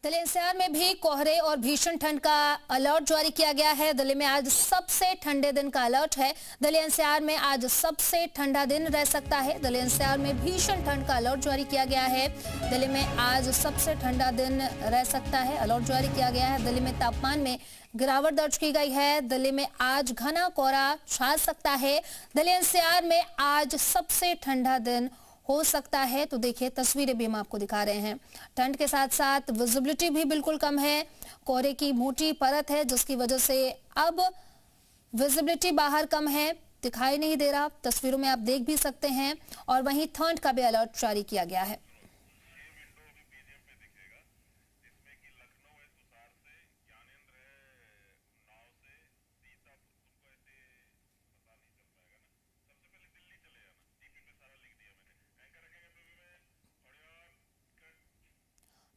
Delhi NCR में भी कोहरे और भीषण ठंड का अलर्ट जारी किया गया है। दिल्ली में आज सबसे ठंडे दिन का अलर्ट है। दिल्ली एनसीआर में आज सबसे ठंडा दिन रह सकता है। दिल्ली एनसीआर में भीषण ठंड का अलर्ट जारी किया गया है। दिल्ली में आज सबसे ठंडा दिन रह सकता है, अलर्ट जारी किया गया है। दिल्ली में तापमान में गिरावट दर्ज की गई है। दिल्ली में आज घना कोहरा छा सकता है। दिल्ली एनसीआर में आज सबसे ठंडा दिन हो सकता है। तो देखिए तस्वीरें भी हम आपको दिखा रहे हैं। ठंड के साथ साथ विजिबिलिटी भी बिल्कुल कम है। कोहरे की मोटी परत है जिसकी वजह से अब विजिबिलिटी बाहर कम है, दिखाई नहीं दे रहा। तस्वीरों में आप देख भी सकते हैं। और वहीं ठंड का भी अलर्ट जारी किया गया है।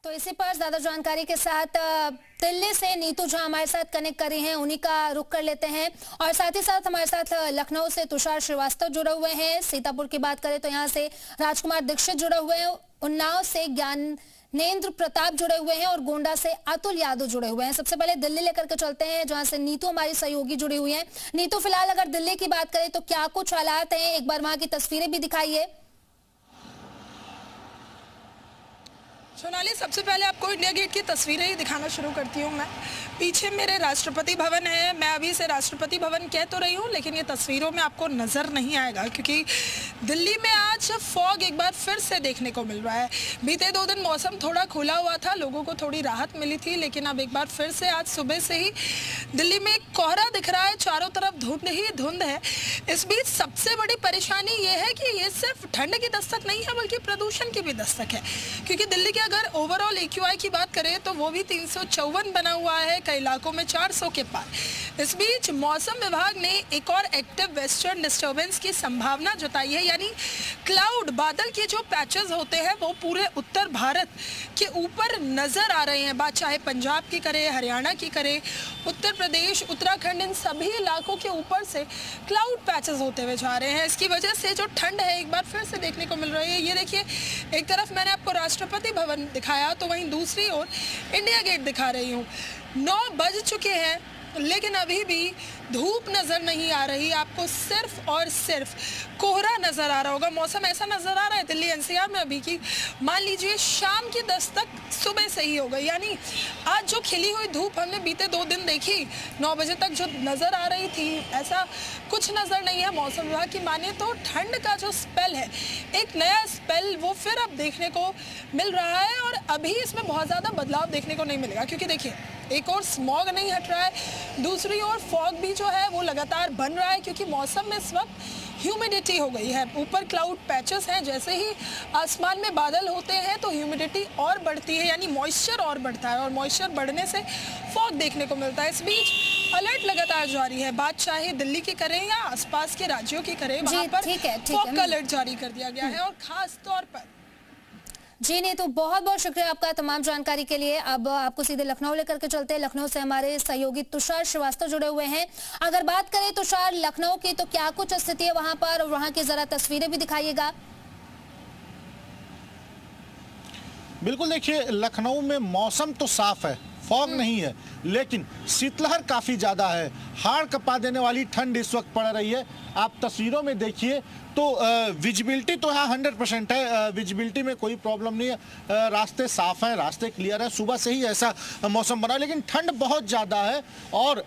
तो इसी पर ज्यादा जानकारी के साथ दिल्ली से नीतू जहां हमारे साथ कनेक्ट कर रही हैं, उन्हीं का रुख कर लेते हैं। और साथ ही साथ हमारे साथ लखनऊ से तुषार श्रीवास्तव जुड़े हुए हैं। सीतापुर की बात करें तो यहाँ से राजकुमार दीक्षित जुड़े हुए हैं। उन्नाव से ज्ञानेंद्र प्रताप जुड़े हुए हैं और गोंडा से अतुल यादव जुड़े हुए हैं। सबसे पहले दिल्ली लेकर के चलते हैं जहां से नीतू हमारी सहयोगी जुड़ी हुई है। नीतू, फिलहाल अगर दिल्ली की बात करें तो क्या कुछ हालात हैं, एक बार वहां की तस्वीरें भी दिखाइए। सोनाली, सबसे पहले आपको इंडिया गेट की तस्वीरें ही दिखाना शुरू करती हूँ मैं। पीछे मेरे राष्ट्रपति भवन है। मैं अभी से राष्ट्रपति भवन कह तो रही हूँ लेकिन ये तस्वीरों में आपको नज़र नहीं आएगा क्योंकि दिल्ली में आज फॉग एक बार फिर से देखने को मिल रहा है। बीते 2 दिन मौसम थोड़ा खुला हुआ था, लोगों को थोड़ी राहत मिली थी, लेकिन अब एक बार फिर से आज सुबह से ही दिल्ली में कोहरा दिख रहा है। चारों तरफ धुंध ही धुंध है। इस बीच सबसे बड़ी परेशानी ये है कि ये सिर्फ ठंड की दस्तक नहीं है बल्कि प्रदूषण की भी दस्तक है, क्योंकि दिल्ली के अगर ओवरऑल AQI की बात करें तो वो भी 354 बना हुआ है, कई इलाकों में 400 के पार। इस बीच मौसम विभाग ने एक और एक्टिव वेस्टर्न डिस्टर्बेंस की संभावना जताई है, यानी क्लाउड बादल के जो पैचेस होते हैं वो पूरे उत्तर भारत के ऊपर नजर आ रहे हैं। बात चाहे पंजाब की करे, हरियाणा की करे, उत्तर प्रदेश, उत्तराखंड, इन सभी इलाकों के ऊपर से क्लाउड पैचेस होते हुए जा रहे हैं। इसकी वजह से जो ठंड है एक बार फिर से देखने को मिल रही है। ये देखिए, एक तरफ मैंने आपको राष्ट्रपति भवन दिखाया तो वहीं दूसरी ओर इंडिया गेट दिखा रही हूँ। 9 बज चुके हैं लेकिन अभी भी धूप नज़र नहीं आ रही। आपको सिर्फ और सिर्फ कोहरा नज़र आ रहा होगा। मौसम ऐसा नज़र आ रहा है दिल्ली NCR में अभी की मान लीजिए शाम की दस्तक सुबह से ही हो गई, यानी आज जो खिली हुई धूप हमने बीते 2 दिन देखी 9 बजे तक जो नज़र आ रही थी, ऐसा कुछ नज़र नहीं है। मौसम विभाग की माने तो ठंड का जो स्पेल है, एक नया स्पेल वो फिर अब देखने को मिल रहा है और अभी इसमें बहुत ज़्यादा बदलाव देखने को नहीं मिलेगा क्योंकि देखिए एक और स्मॉग नहीं हट रहा है, दूसरी ओर फॉग भी जो है वो लगातार बन रहा है क्योंकि मौसम में इस वक्त ह्यूमिडिटी हो गई है। ऊपर क्लाउड पैचेस हैं, जैसे ही आसमान में बादल होते हैं तो ह्यूमिडिटी और बढ़ती है, यानी मॉइस्चर और बढ़ता है और मॉइस्चर बढ़ने से फॉग देखने को मिलता है। इस बीच अलर्ट लगातार जारी है। बात चाहे दिल्ली की करें या आसपास के राज्यों की करें, वहाँ पर फॉग का अलर्ट जारी कर दिया गया है। और खास तौर पर जी नहीं, तो बहुत बहुत शुक्रिया आपका तमाम जानकारी के लिए। अब आपको सीधे लखनऊ लेकर के चलते हैं। लखनऊ से हमारे सहयोगी तुषार श्रीवास्तव जुड़े हुए हैं। अगर बात करें तुषार लखनऊ की तो क्या कुछ स्थिति है वहां पर, और वहां की जरा तस्वीरें भी दिखाइएगा। बिल्कुल, देखिए लखनऊ में मौसम तो साफ है, फॉग नहीं है, लेकिन शीतलहर काफी ज्यादा है। हाड़ कपा देने वाली ठंड इस वक्त पड़ रही है। आप तस्वीरों में देखिए तो विजिबिलिटी तो यहाँ 100% है, विजिबिलिटी में कोई प्रॉब्लम नहीं है, रास्ते साफ हैं, रास्ते क्लियर है। सुबह से ही ऐसा मौसम बना, लेकिन ठंड बहुत ज़्यादा है और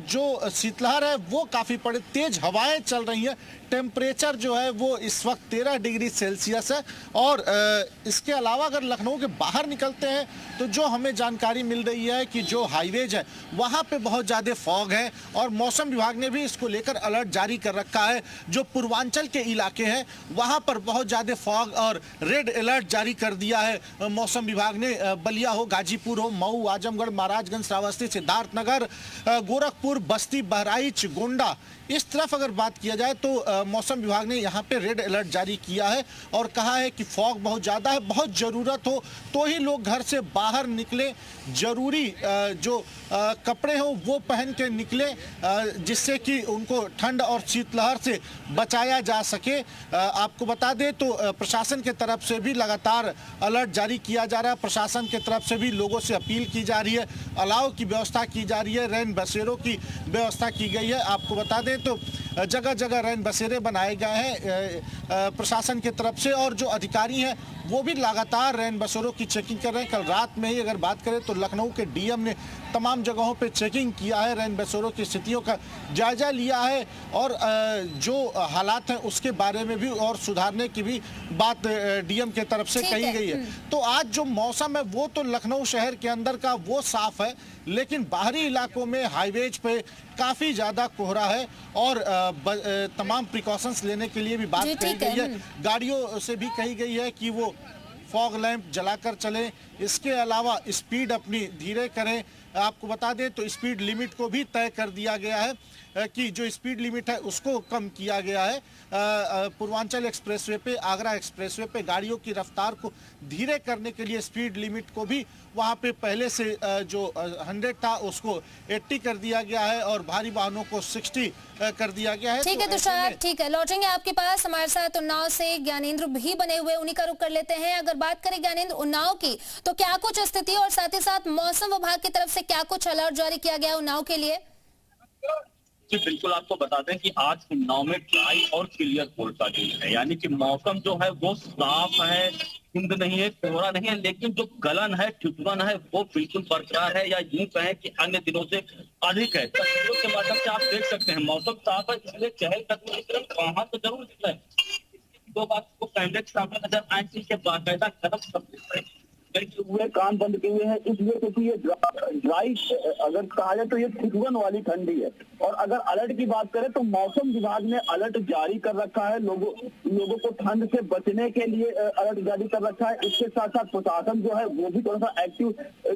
जो शीतलहर है वो काफ़ी पड़े, तेज़ हवाएं चल रही हैं। टेम्परेचर जो है वो इस वक्त 13 डिग्री सेल्सियस है। और इसके अलावा अगर लखनऊ के बाहर निकलते हैं तो जो हमें जानकारी मिल रही है कि जो हाईवेज है वहाँ पे बहुत ज़्यादा फॉग है और मौसम विभाग ने भी इसको लेकर अलर्ट जारी कर रखा है। जो पूर्वांचल के इलाके हैं वहाँ पर बहुत ज़्यादा फॉग और रेड अलर्ट जारी कर दिया है मौसम विभाग ने। बलिया हो, गाजीपुर हो, मऊ, आजमगढ़, महाराजगंज, श्रावस्ती, सिद्धार्थनगर, गोरखपुर, बस्ती, बहराइच, गोंडा, इस तरफ अगर बात किया जाए तो मौसम विभाग ने यहाँ पे रेड अलर्ट जारी किया है और कहा है कि फॉग बहुत ज़्यादा है, बहुत ज़रूरत हो तो ही लोग घर से बाहर निकलें। जरूरी जो कपड़े हों वो पहन के निकले, जिससे कि उनको ठंड और शीतलहर से बचाया जा सके। आपको बता दें तो प्रशासन के तरफ से भी लगातार अलर्ट जारी किया जा रहा है। प्रशासन के तरफ से भी लोगों से अपील की जा रही है, अलाव की व्यवस्था की जा रही है, रैन बसेरों की व्यवस्था की गई है। आपको बता दें तो जगह जगह रैन बसेरे बनाए गए हैं प्रशासन की तरफ से, और जो अधिकारी हैं वो भी लगातार रैन बसेरों की चेकिंग कर रहे हैं। कल रात में ही अगर बात करें तो लखनऊ के डीएम ने तमाम जगहों पे चेकिंग किया है, रैन बसेरों की स्थितियों का जायजा लिया है और जो हालात हैं उसके बारे में भी और सुधारने की भी बात डीएम के तरफ से कही गई है। तो आज जो मौसम है वो तो लखनऊ शहर के अंदर का वो साफ है, लेकिन बाहरी इलाकों में हाईवेज पे काफी ज्यादा कोहरा है और तमाम प्रिकॉशंस लेने के लिए भी बात कही गई है। गाड़ियों से भी कही गई है कि वो फॉग लैंप जलाकर चलें, इसके अलावा स्पीड अपनी धीरे करें। आपको बता दें तो स्पीड लिमिट को भी तय कर दिया गया है कि जो स्पीड लिमिट है उसको कम किया गया है। पूर्वांचल एक्सप्रेसवे पे, आगरा एक्सप्रेसवे पे गाड़ियों की रफ्तार को धीरे करने के लिए स्पीड लिमिट को भी वहां पे पहले से जो 100 था उसको 80 कर दिया गया है और भारी वाहनों को 60 कर दिया गया है। ठीक है तुषार, ठीक है, लौटेंगे आपके पास। हमारे साथ उन्नाव से ज्ञानेंद्र भी बने हुए, उन्हीं का रुख कर लेते हैं। अगर बात करें ज्ञानेंद्र उन्नाव की, तो क्या कुछ स्थिति और साथ ही साथ मौसम विभाग की तरफ से क्या कुछ अलर्ट जारी किया गया उन्नाव के लिए? जी बिल्कुल, आपको बता दें कि आज उन्नाव में ड्राई और क्लियर कोल्ड का दिन है, यानी कि मौसम जो है वो साफ है, धुंध नहीं है, कोहरा नहीं है, लेकिन जो गलन है, ठिठुरन है वो बिल्कुल बरकरार है, या यूं कहें कि अन्य दिनों से अधिक है। तस्वीरों के माध्यम से आप देख सकते हैं मौसम साफ है, इसलिए चहलकदमी की तरफ वहां तो जरूर दिखता है। दो बात को कैमरे के सामने नजर आएंगी कि बाकायदा गर्म सब हुए, कान बंद किए हुए हैं, इसलिए क्योंकि ये ड्राई अगर कहा जाए तो ये ठिठुरन वाली ठंडी है। और अगर अलर्ट की बात करें तो मौसम विभाग ने अलर्ट जारी कर रखा है, लोगों को ठंड से बचने के लिए अलर्ट जारी कर रखा है। इसके साथ साथ प्रशासन जो है वो भी थोड़ा सा एक्टिव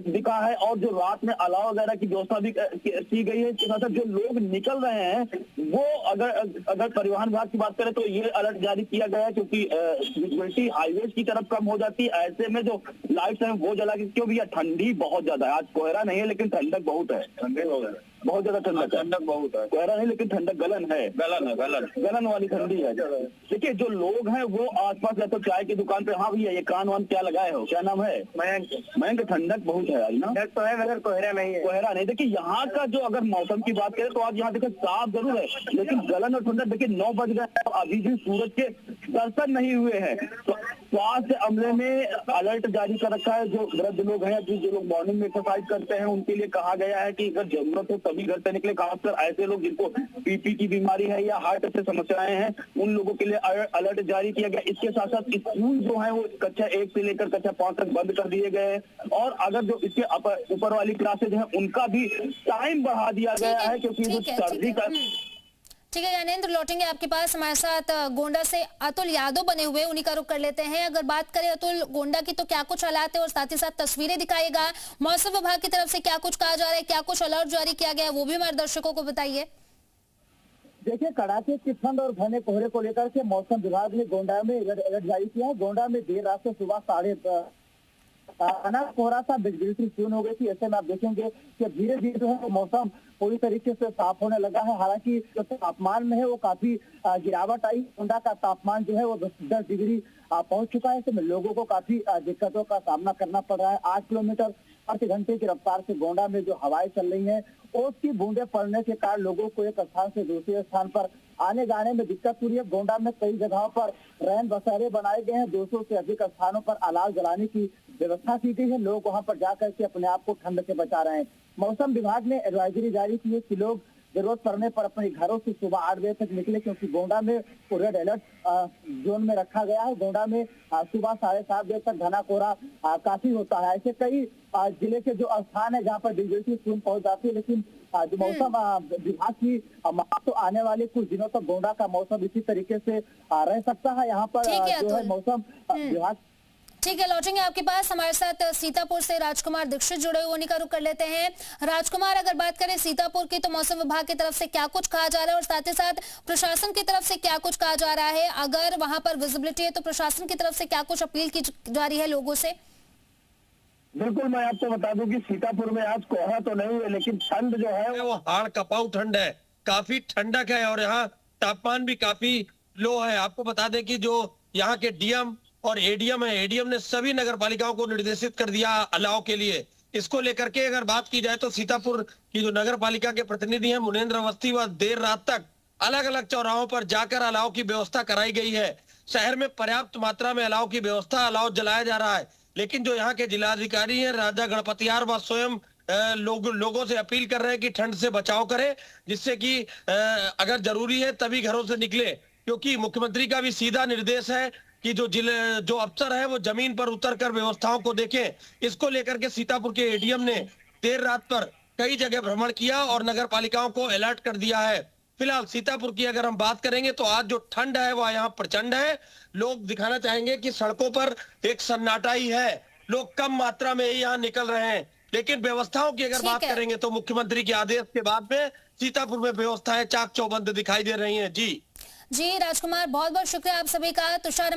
दिखा है और जो रात में अलाव वगैरह की व्यवस्था भी की गई है। इसके साथ साथ जो लोग निकल रहे हैं वो अगर परिवहन विभाग की बात करें तो ये अलर्ट जारी किया गया है, क्योंकि विजिबिलिटी हाईवेज की तरफ कम हो जाती है। ऐसे में जो लाइट्स हैं वो जला के, क्यों भैया ठंडी बहुत ज्यादा है। आज कोहरा नहीं है लेकिन ठंडक बहुत है, बहुत ज्यादा ठंडक बहुत है। कोहरा नहीं लेकिन ठंडक गलन है, गलन वाली ठंडी है। देखिए जो लोग हैं वो आसपास या तो चाय की दुकान पे, हाँ भैया ये कान वान क्या लगाए हो, क्या नाम है? मयंक, ठंडक बहुत है आज ना, तो है मगर कोहरा नहीं है। कोहरा नहीं, देखिए यहाँ का जो अगर मौसम की बात करें तो आज यहाँ देखिए साफ जरूर है, लेकिन गलन और ठंडक देखिए 9 बज गए अभी भी सूरज के दर्शन नहीं हुए हैं। तो स्वास्थ्य अमले ने अलर्ट जारी कर रखा है। जो वृद्ध लोग हैं, जो लोग मॉर्निंग में एक्सरसाइज करते हैं, उनके लिए कहा गया है कि अगर जरूरत हो तभी घर से निकले। खासकर ऐसे लोग जिनको बीपी की बीमारी है या हार्ट से समस्याएं हैं, उन लोगों के लिए अलर्ट जारी किया गया। इसके साथ साथ स्कूल जो है वो कक्षा 1 से लेकर कक्षा 5 तक बंद कर दिए गए हैं, और अगर जो इसके ऊपर वाली क्लासेज हैं उनका भी टाइम बढ़ा दिया गया है, क्योंकि जो सर्दी का। ठीक है ज्ञानेंद्र, लौटेंगे आपके पास। हमारे साथ गोंडा से अतुल यादव बने हुए, उन्हीं का रुख कर लेते हैं। अगर बात करें अतुल गोंडा की, तो क्या कुछ हालात है और साथ ही साथ तस्वीरें दिखाएगा, मौसम विभाग की तरफ से क्या कुछ कहा जा रहा है, क्या कुछ अलर्ट जारी किया गया है, वो भी हमारे दर्शकों को बताइए। देखिए कड़ाके की ठंड और घने कोहरे को लेकर के मौसम विभाग ने गोंडा में अलर्ट जारी किया है। गोंडा में देर रात से सुबह 10:30 कोहरा सा, विजिबिलिटी शून्य हो गई थी। ऐसे में आप देखेंगे कि धीरे धीरे जो है मौसम पूरी तरीके से साफ होने लगा है। हालांकि जो तापमान में है वो काफी गिरावट आई। गोंडा का तापमान जो है वो 10 डिग्री पहुंच चुका है। इसमें लोगों को काफी दिक्कतों का सामना करना पड़ रहा है। 8 किलोमीटर प्रति घंटे की रफ्तार से गोंडा में जो हवाएं चल रही हैं, ओस की बूंदे पड़ने के कारण लोगों को एक स्थान से दूसरे स्थान पर आने जाने में दिक्कत हो रही है। गोंडा में कई जगहों पर रैन बसेरे बनाए गए हैं। 200 से अधिक स्थानों पर अलाव जलाने की व्यवस्था की गई है। लोग वहां पर जाकर के अपने आप को ठंड से बचा रहे हैं। मौसम विभाग ने एडवाइजरी जारी की है कि लोग जरूरत पड़ने पर अपने घरों से सुबह 8 बजे तक निकले, क्योंकि गोंडा में रेड अलर्ट जोन में रखा गया है। गोंडा में सुबह 7:30 बजे तक घना कोहरा काफी होता है। ऐसे कई जिले के जो स्थान है जहाँ पर विजिबिलिटी शून्य पहुंच जाती है, लेकिन जो मौसम विभाग की तो आने वाले कुछ दिनों तक गोंडा का मौसम इसी तरीके से रह सकता है। यहाँ पर जो है मौसम विभाग। ठीक है, लौटेंगे आपके पास। हमारे साथ सीतापुर से राजकुमार दीक्षित जुड़े हुए, उन्हीं का रुख कर लेते हैं। राजकुमार, अगर बात करें सीतापुर की, तो मौसम विभाग की तरफ से क्या कुछ कहा जा रहा है और साथ ही साथ प्रशासन की तरफ से क्या कुछ कहा जा रहा है? अगर वहां पर विजिबिलिटी है तो प्रशासन की तरफ से क्या कुछ अपील की जा रही है लोगों से? बिल्कुल, मैं आपको बता दूं कि सीतापुर में आज कोहरा तो नहीं है, लेकिन ठंड जो है वो हाड़ कपाऊ ठंड है, काफी ठंडक है और यहाँ तापमान भी काफी लो है। आपको बता दें कि जो यहाँ के डीएम और एडीएम है, एडीएम ने सभी नगर पालिकाओं को निर्देशित कर दिया अलाव के लिए। इसको लेकर के अगर बात की जाए तो सीतापुर की जो नगर पालिका के प्रतिनिधि हैं मुनेंद्र अवस्थी, वह देर रात तक अलग अलग चौराहों पर जाकर अलाव की व्यवस्था कराई गई है। शहर में पर्याप्त मात्रा में अलाव की व्यवस्था, अलाव जलाया जा रहा है, लेकिन जो यहाँ के जिलाधिकारी हैं राजा गणपतियार वह स्वयं लोगों से अपील कर रहे हैं कि ठंड से बचाव करें, जिससे कि अगर जरूरी है तभी घरों से निकले, क्योंकि मुख्यमंत्री का भी सीधा निर्देश है कि जो अफसर है वो जमीन पर उतरकर व्यवस्थाओं को देखें। इसको लेकर के सीतापुर के एडीएम ने देर रात पर कई जगह भ्रमण किया और नगर पालिकाओं को अलर्ट कर दिया है। फिलहाल सीतापुर की अगर हम बात करेंगे तो आज जो ठंड है वह यहाँ प्रचंड है। लोग दिखाना चाहेंगे कि सड़कों पर एक सन्नाटा ही है, लोग कम मात्रा में यहाँ निकल रहे हैं, लेकिन व्यवस्थाओं की अगर बात करेंगे तो मुख्यमंत्री के आदेश के बाद में सीतापुर में व्यवस्थाएं चाक चौबंद दिखाई दे रही हैं। जी राजकुमार, बहुत बहुत शुक्रिया आप सभी का। तुषार